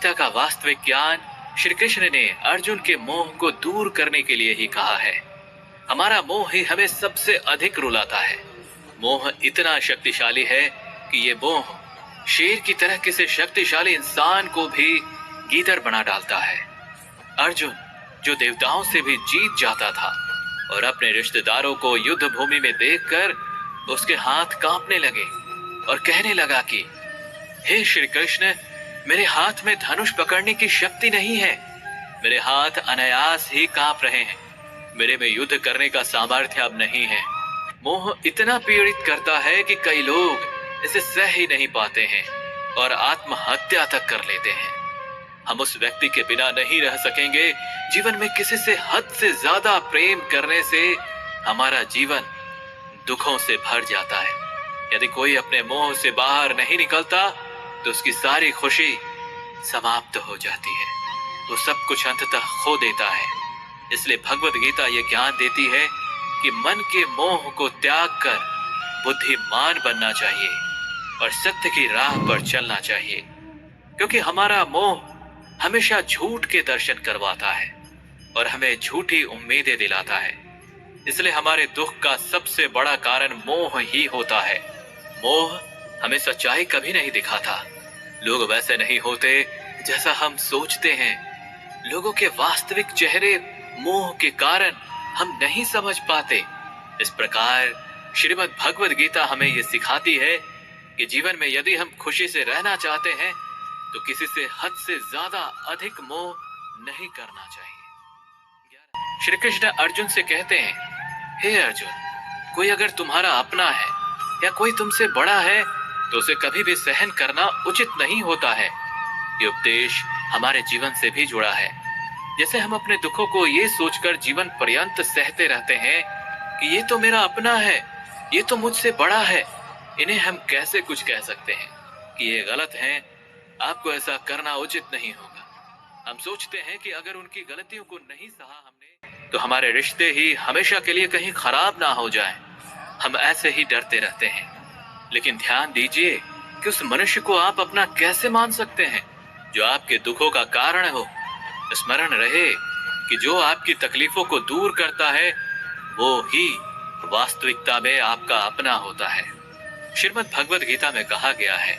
गीता का वास्तविक ज्ञान श्री कृष्ण ने अर्जुन के मोह को दूर करने के लिए ही कहा है। हमारा मोह ही हमें सबसे अधिक रुलाता है। मोह इतना शक्तिशाली है कि ये मोह शेर की तरह किसी शक्तिशाली इंसान को भी गीदड़ बना डालता है। अर्जुन जो देवताओं से भी जीत जाता था और अपने रिश्तेदारों को युद्ध भूमि में देखकर उसके हाथ कांपने लगे और कहने लगा कि हे श्री कृष्ण, मेरे हाथ में धनुष पकड़ने की शक्ति नहीं है, मेरे हाथ अनायास ही कांप रहे हैं, मेरे में युद्ध करने का सामर्थ्य अब नहीं है। मोह इतना पीड़ित करता है कि कई लोग इसे सह ही नहीं पाते हैं और आत्महत्या तक कर लेते हैं। हम उस व्यक्ति के बिना नहीं रह सकेंगे। जीवन में किसी से हद से ज्यादा प्रेम करने से हमारा जीवन दुखों से भर जाता है। यदि कोई अपने मोह से बाहर नहीं निकलता तो उसकी सारी खुशी समाप्त हो जाती है, वो सब कुछ अंततः खो देता है। इसलिए भगवत गीता ये ज्ञान देती है कि मन के मोह को त्याग कर बुद्धिमान बनना चाहिए और सत्य की राह पर चलना चाहिए, क्योंकि हमारा मोह हमेशा झूठ के दर्शन करवाता है और हमें झूठी उम्मीदें दिलाता है। इसलिए हमारे दुख का सबसे बड़ा कारण मोह ही होता है। मोह हमें सच्चाई कभी नहीं दिखाता। लोग वैसे नहीं होते जैसा हम सोचते हैं। लोगों के वास्तविक चेहरे मोह के कारण हम नहीं समझ पाते। इस प्रकार श्रीमद् भगवद गीता हमें यह सिखाती है कि जीवन में यदि हम खुशी से रहना चाहते हैं तो किसी से हद से ज्यादा अधिक मोह नहीं करना चाहिए। श्री कृष्ण अर्जुन से कहते हैं, हे अर्जुन, कोई अगर तुम्हारा अपना है या कोई तुमसे बड़ा है तो उसे कभी भी सहन करना उचित नहीं होता है। ये उपदेश हमारे जीवन से भी जुड़ा है। जैसे हम अपने दुखों को ये सोचकर जीवन पर्यंत सहते रहते हैं कि ये तो मेरा अपना है, ये तो मुझसे बड़ा है, इन्हें हम कैसे कुछ कह सकते हैं कि ये गलत हैं, आपको ऐसा करना उचित नहीं होगा। हम सोचते हैं कि अगर उनकी गलतियों को नहीं सहा हमने तो हमारे रिश्ते ही हमेशा के लिए कहीं खराब ना हो जाएं। हम ऐसे ही डरते रहते हैं। लेकिन ध्यान दीजिए कि उस मनुष्य को आप अपना कैसे मान सकते हैं जो आपके दुखों का कारण हो। स्मरण रहे कि जो आपकी तकलीफों को दूर करता है वो ही वास्तविकता में आपका अपना होता है। श्रीमद् भगवद गीता में कहा गया है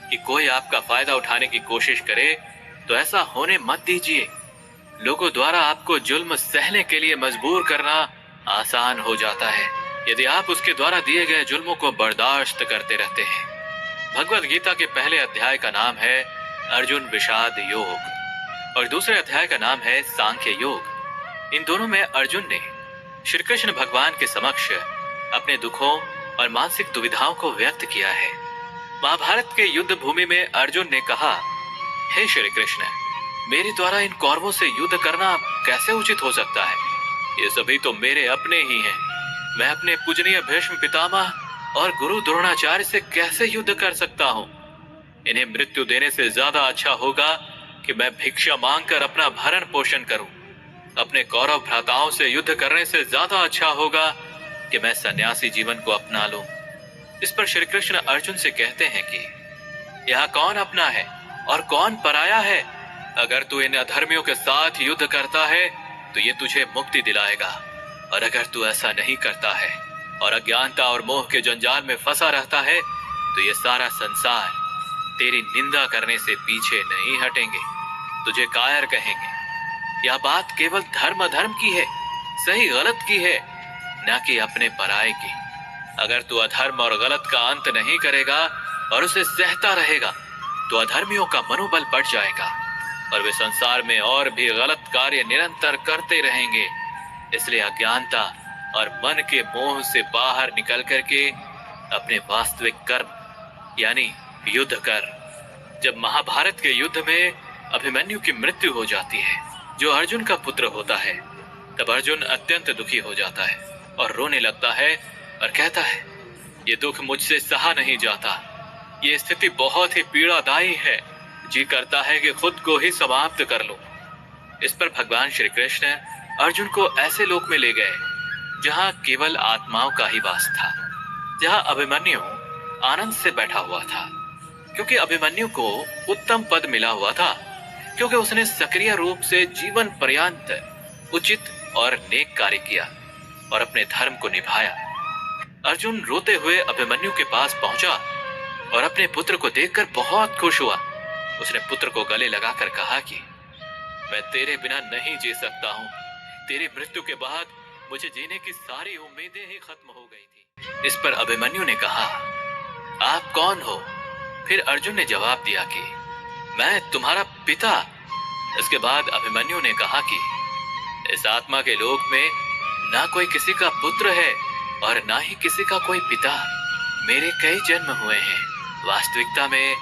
कि कोई आपका फायदा उठाने की कोशिश करे तो ऐसा होने मत दीजिए। लोगों द्वारा आपको जुल्म सहने के लिए मजबूर करना आसान हो जाता है यदि आप उसके द्वारा दिए गए जुल्मों को बर्दाश्त करते रहते हैं। भगवद गीता के पहले अध्याय का नाम है अर्जुन विषाद योग और दूसरे अध्याय का नाम है सांख्य योग। इन दोनों में अर्जुन ने श्री कृष्ण भगवान के समक्ष अपने दुखों और मानसिक दुविधाओं को व्यक्त किया है। महाभारत के युद्ध भूमि में अर्जुन ने कहा, हे श्री कृष्ण, मेरे द्वारा इन कौरवों से युद्ध करना कैसे उचित हो सकता है? ये सभी तो मेरे अपने ही हैं। मैं अपने पूजनीय भीष्म पितामह और गुरु द्रोणाचार्य से कैसे युद्ध कर सकता हूँ? इन्हें मृत्यु देने से ज्यादा अच्छा होगा कि मैं भिक्षा मांगकर अपना भरण पोषण करूं। अपने कौरव भ्राताओं से युद्ध करने से ज्यादा अच्छा होगा कि मैं सन्यासी जीवन को अपना लूं। इस पर श्री कृष्ण अर्जुन से कहते हैं कि यहाँ कौन अपना है और कौन पराया है? अगर तू इन अधर्मियों के साथ युद्ध करता है तो ये तुझे मुक्ति दिलाएगा, और अगर तू ऐसा नहीं करता है और अज्ञानता और मोह के जंजाल में फंसा रहता है तो ये सारा संसार तेरी निंदा करने से पीछे नहीं हटेंगे, तुझे कायर कहेंगे। यह बात केवल धर्म अधर्म की है, सही गलत की है, न कि अपने पराये की। अगर तू अधर्म और गलत का अंत नहीं करेगा और उसे सहता रहेगा तो अधर्मियों का मनोबल बढ़ जाएगा और वे संसार में और भी गलत कार्य निरंतर करते रहेंगे। इसलिए अज्ञानता और मन के मोह से बाहर निकल करके अपने वास्तविक कर्म यानी युद्ध कर। जब महाभारत के युद्ध में अभिमन्यु की मृत्यु हो जाती है, जो अर्जुन का पुत्र होता है, तब अर्जुन अत्यंत दुखी हो जाता है और रोने लगता है और कहता है, ये दुख मुझसे सहा नहीं जाता, ये स्थिति बहुत ही पीड़ादायी है, जी करता है कि खुद को ही समाप्त कर लूं। इस पर भगवान श्री कृष्ण अर्जुन को ऐसे लोक में ले गए जहां केवल आत्माओं का ही वास था, जहां अभिमन्यु आनंद से बैठा हुआ था। क्योंकि अभिमन्यु को उत्तम पद मिला हुआ था क्योंकि उसने सक्रिय रूप से जीवन पर्यंत उचित और नेक कार्य किया और अपने धर्म को निभाया। अर्जुन रोते हुए अभिमन्यु के पास पहुंचा और अपने पुत्र को देखकर बहुत खुश हुआ। उसने पुत्र को गले लगाकर कहा कि मैं तेरे बिना नहीं जी सकता हूं। तेरी मृत्यु के बाद मुझे जीने की सारी उम्मीदें ही खत्म हो गई थी। इस पर अभिमन्यु ने कहा, आप कौन हो? फिर अर्जुन ने जवाब दिया कि मैं तुम्हारा पिता। इसके बाद अभिमन्यु ने कहा कि इस आत्मा के लोक में ना कोई किसी का पुत्र है और ना ही किसी का कोई पिता। मेरे कई जन्म हुए हैं। वास्तविकता में